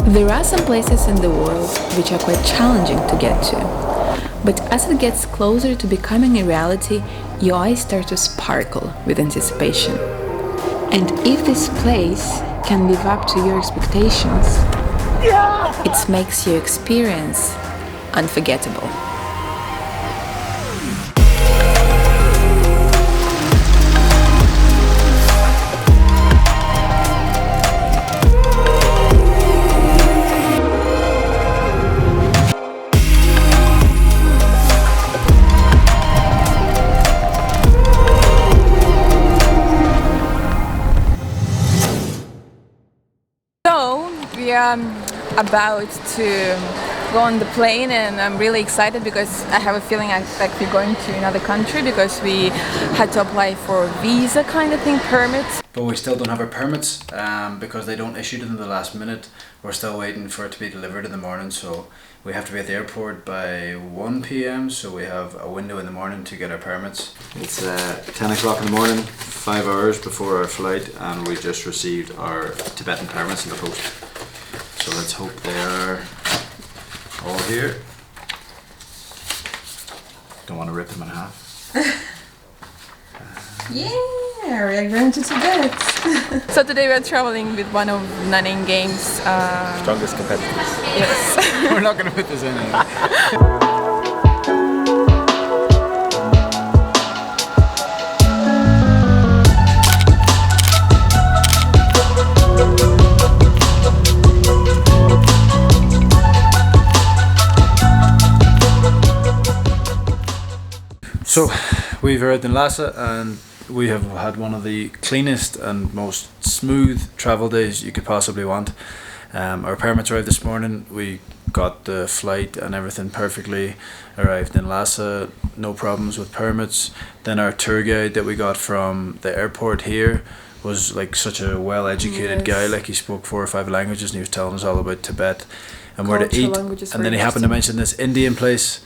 There are some places in the world which are quite challenging to get to, but as it gets closer to becoming a reality, your eyes start to sparkle with anticipation. And if this place can live up to your expectations, it makes your experience unforgettable. We are about to go on the plane, and I'm really excited because I have a feeling like we're going to another country because we had to apply for a visa kind of thing, permits. But we still don't have our permits because they don't issue them in the last minute. We're still waiting for it to be delivered in the morning, so we have to be at the airport by 1 p.m. so we have a window in the morning to get our permits. It's 10 o'clock in the morning, 5 hours before our flight, and we just received our Tibetan permits in the post. So let's hope they are all here. Don't want to rip them in half. Yeah, we are going to Tibet. So today we are traveling with one of NANNING GAMES' strongest competitors. Yes. We're not going to put this in anyway. So we've arrived in Lhasa and we have had one of the cleanest and most smooth travel days you could possibly want. Our permits arrived this morning. We got the flight and everything perfectly. Arrived in Lhasa, no problems with permits. Then our tour guide that we got from the airport here was like such a well-educated guy. Like he spoke 4 or 5 languages and he was telling us all about Tibet and where to eat. And then he happened to mention this Indian place.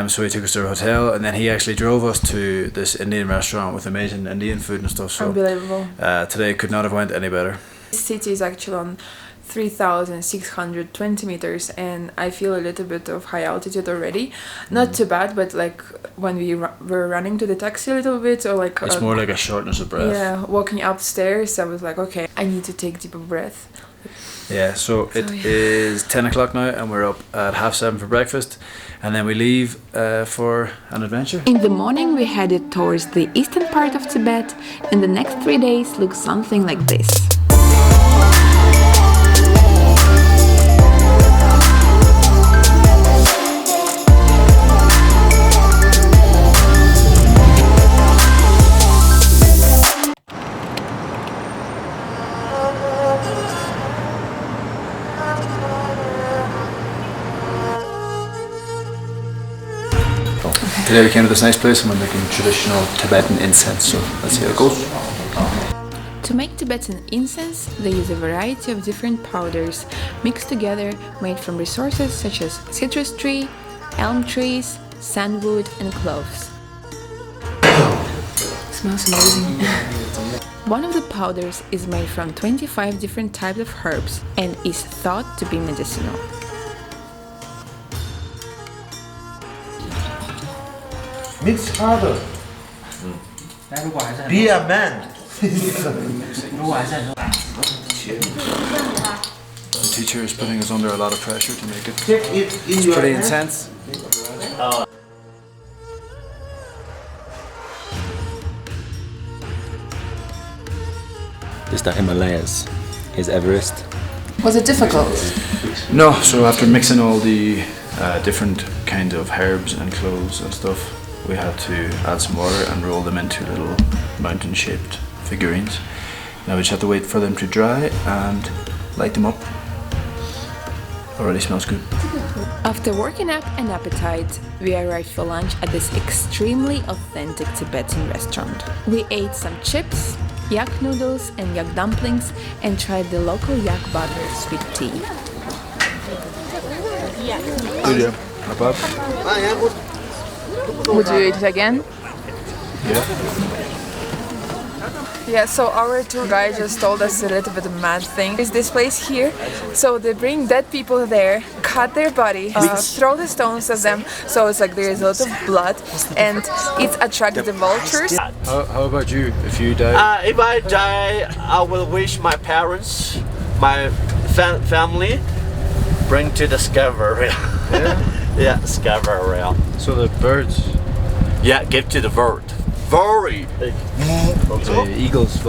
So he took us to a hotel, and then he actually drove us to this Indian restaurant with amazing Indian food and stuff. So unbelievable. Today could not have went any better. This city is actually on 3,620 meters, and I feel a little bit of high altitude already. Not too bad, but like when we were running to the taxi a little bit, or like it's more like a shortness of breath. Yeah, walking upstairs, I was like, okay, I need to take deeper breath. Yeah, so it is 10 o'clock now, and we're up at 7:30 for breakfast, and then we leave for an adventure. In the morning we headed towards the eastern part of Tibet, and the next 3 days look something like this. Today we came to this nice place and we're making traditional Tibetan incense, so let's see how it goes. To make Tibetan incense, they use a variety of different powders mixed together, made from resources such as citrus tree, elm trees, sandwood and cloves. Smells amazing. One of the powders is made from 25 different types of herbs and is thought to be medicinal. Mix harder. Be a man. The teacher is putting us under a lot of pressure to make it. It's pretty intense. This is the Himalayas. Here's Everest. Was it difficult? No, so after mixing all the different kinds of herbs and cloves and stuff, we had to add some water and roll them into little mountain-shaped figurines. Now we just have to wait for them to dry and light them up. Already smells good. After working up an appetite, we arrived for lunch at this extremely authentic Tibetan restaurant. We ate some chips, yak noodles and yak dumplings and tried the local yak butter sweet tea. Good, yeah. Not bad. Would you eat it again? Yeah. Yeah, so our tour guide just told us a little bit of mad thing. There's this place here, so they bring dead people there, cut their body, throw the stones at them, so it's like there is a lot of blood, and it attracts the vultures. How about you, if you die? If I die, I will wish my parents, my family, bring to the scavenger. Yeah? Yeah, scavenger. So the birds? Yeah, give to the bird. Very big. The eagles.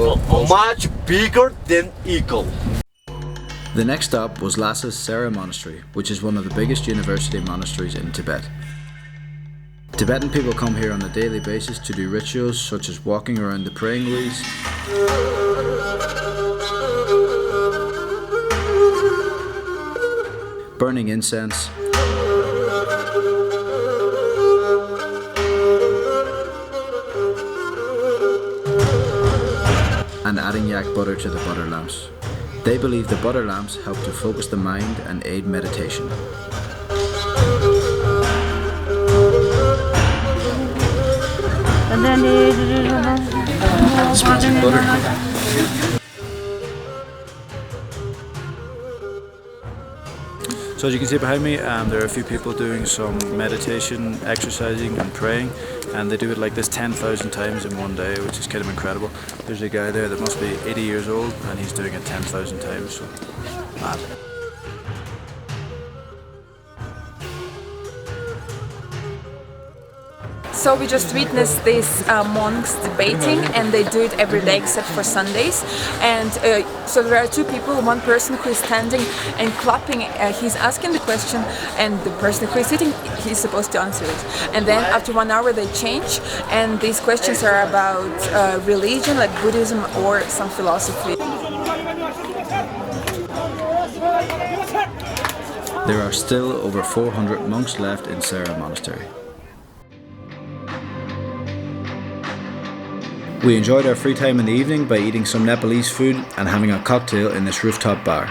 Much bigger than eagle. The next stop was Lhasa's Sera Monastery, which is one of the biggest university monasteries in Tibet. Tibetan people come here on a daily basis to do rituals such as walking around the praying weeds, burning incense, and adding yak butter to the butter lamps. They believe the butter lamps help to focus the mind and aid meditation. Smells like butter. So as you can see behind me, there are a few people doing some meditation, exercising and praying, and they do it like this 10,000 times in one day, which is kind of incredible. There's a guy there that must be 80 years old and he's doing it 10,000 times, so mad. So we just witnessed these monks debating, and they do it every day except for Sundays. And so there are two people, one person who is standing and clapping, he's asking the question, and the person who is sitting, he's supposed to answer it. And then after 1 hour they change, and these questions are about religion, like Buddhism or some philosophy. There are still over 400 monks left in Sera Monastery. We enjoyed our free time in the evening by eating some Nepalese food and having a cocktail in this rooftop bar.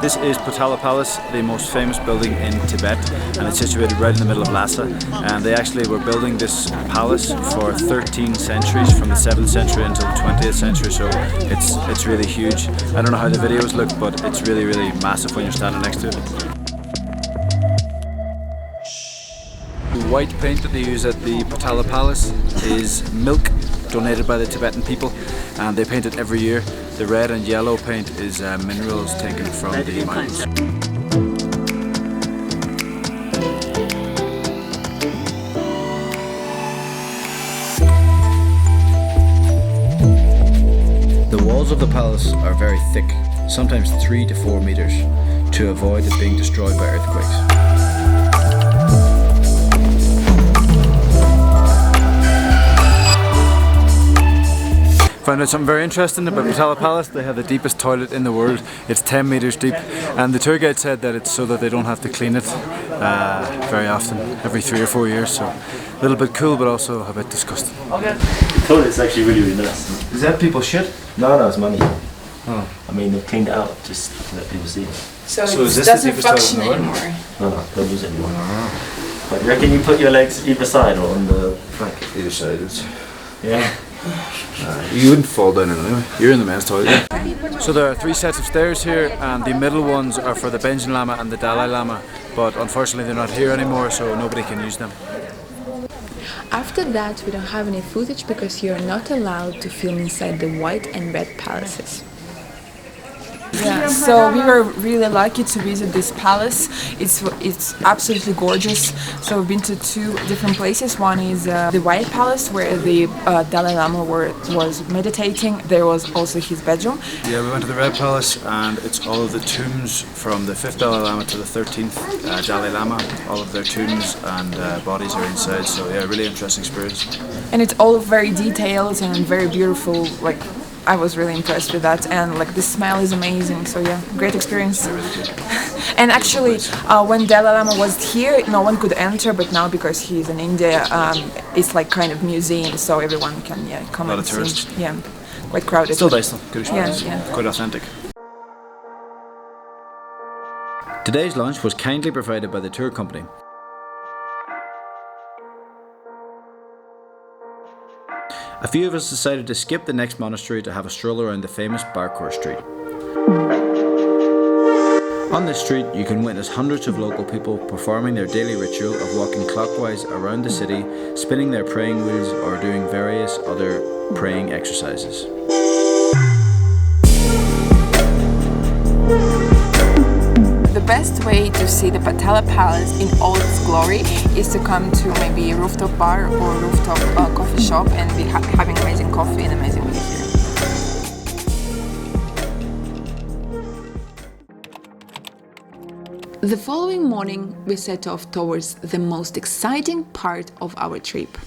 This is Potala Palace, the most famous building in Tibet, and it's situated right in the middle of Lhasa. And they actually were building this palace for 13 centuries, from the 7th century until the 20th century, so it's really huge. I don't know how the videos look, but it's really, really massive when you're standing next to it. The white paint that they use at the Potala Palace is milk donated by the Tibetan people, and they paint it every year. The red and yellow paint is minerals taken from the mines. The walls of the palace are very thick, sometimes 3 to 4 meters, to avoid it being destroyed by earthquakes. Found out something very interesting about Potala Palace. They have the deepest toilet in the world. It's 10 meters deep, and the tour guide said that it's so that they don't have to clean it very often, every 3 or 4 years. So a little bit cool, but also a bit disgusting. The toilet's actually really, really nice. Is that people shit? No, it's money. Oh. I mean, they've cleaned it out just to let people see it. So is it this doesn't the deepest function toilet in the world? anymore. No, don't use it anymore. But you reckon you put your legs either side or on the back? Either side. Yeah. You wouldn't fall down in it anyway. You're in the men's toilet. So there are 3 sets of stairs here, and the middle ones are for the Benjen Lama and the Dalai Lama, but unfortunately they're not here anymore, so nobody can use them. After that, we don't have any footage because you're not allowed to film inside the white and red palaces. Yeah, so we were really lucky to visit this palace. It's absolutely gorgeous. So we've been to 2 different places. One is the White Palace, where the Dalai Lama was meditating. There was also his bedroom. Yeah, we went to the Red Palace, and it's all of the tombs from the 5th Dalai Lama to the 13th Dalai Lama. All of their tombs and bodies are inside, so yeah, really interesting experience. And it's all very detailed and very beautiful. Like, I was really impressed with that, and like the smell is amazing. So yeah, great experience. And actually, when Dalai Lama was here, no one could enter, but now because he's in India, it's like kind of museum, so everyone can come A lot and of tourists. see. Yeah, quite crowded. Still nice though. Good experience. Yeah. Quite authentic. Today's lunch was kindly provided by the tour company. A few of us decided to skip the next monastery to have a stroll around the famous Barkor Street. On this street, you can witness hundreds of local people performing their daily ritual of walking clockwise around the city, spinning their praying wheels or doing various other praying exercises. The best way to see the Potala Palace in all its glory is to come to maybe a rooftop bar or rooftop coffee shop and be having amazing coffee and amazing view here. The following morning, we set off towards the most exciting part of our trip.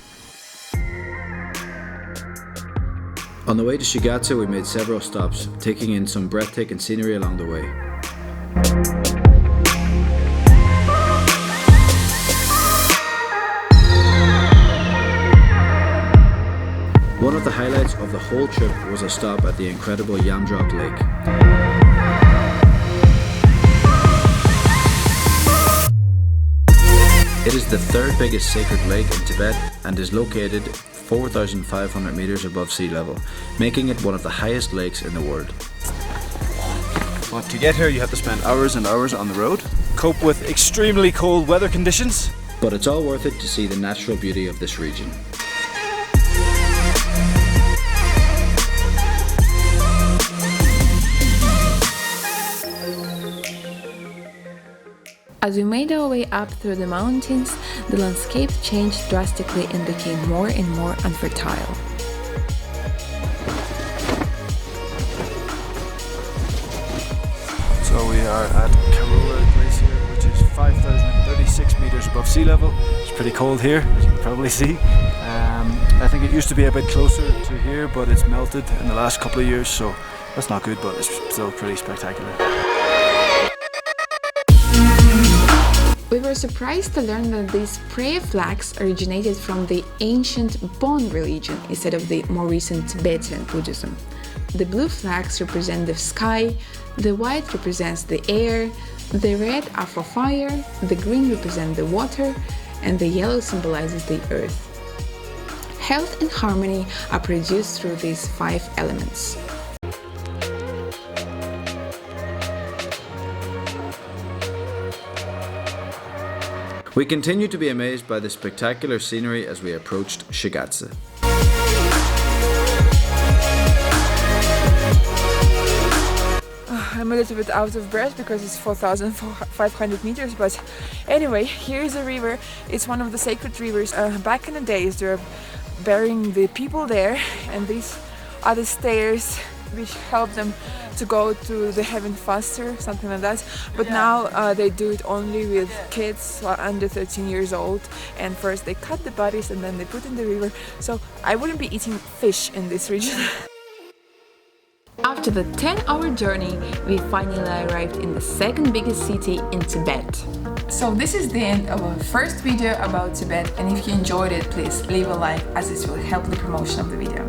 On the way to Shigatse, we made several stops, taking in some breathtaking scenery along the way. One of the highlights of the whole trip was a stop at the incredible Yamdrok Lake. It is the third biggest sacred lake in Tibet and is located 4,500 meters above sea level, making it one of the highest lakes in the world. But to get here you have to spend hours and hours on the road, cope with extremely cold weather conditions. But it's all worth it to see the natural beauty of this region. As we made our way up through the mountains, the landscape changed drastically and became more and more unfertile. So we are at Karula Glacier, which is 5,036 meters above sea level. It's pretty cold here, as you can probably see. I think it used to be a bit closer to here, but it's melted in the last couple of years, so that's not good, but it's still pretty spectacular. We were surprised to learn that these prayer flags originated from the ancient Bon religion instead of the more recent Tibetan Buddhism. The blue flags represent the sky, the white represents the air, the red are for fire, the green represents the water, and the yellow symbolizes the earth. Health and harmony are produced through these 5 elements. We continued to be amazed by the spectacular scenery as we approached Shigatse. I'm a little bit out of breath because it's 4,500 meters, but anyway, here's a river. It's one of the sacred rivers. Back in the days, they're burying the people there, and these are the stairs which help them to go to the heaven faster, something like that. But now they do it only with kids under 13 years old, and first they cut the bodies and then they put in the river. So I wouldn't be eating fish in this region. After the 10-hour journey, we finally arrived in the second biggest city in Tibet. So this is the end of our first video about Tibet, and if you enjoyed it, please leave a like, as this will help the promotion of the video.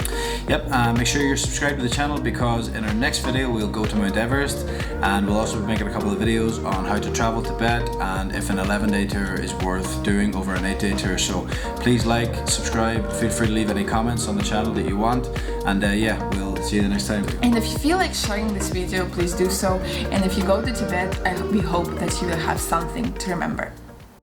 Yep, make sure you're subscribed to the channel, because in our next video we'll go to Mount Everest, and we'll also be making a couple of videos on how to travel Tibet and if an 11-day tour is worth doing over an 8-day tour. So please like, subscribe, feel free to leave any comments on the channel that you want, and yeah, we'll see you the next time. And if you feel like sharing this video, please do so. And if you go to Tibet, we hope that you will have something to remember.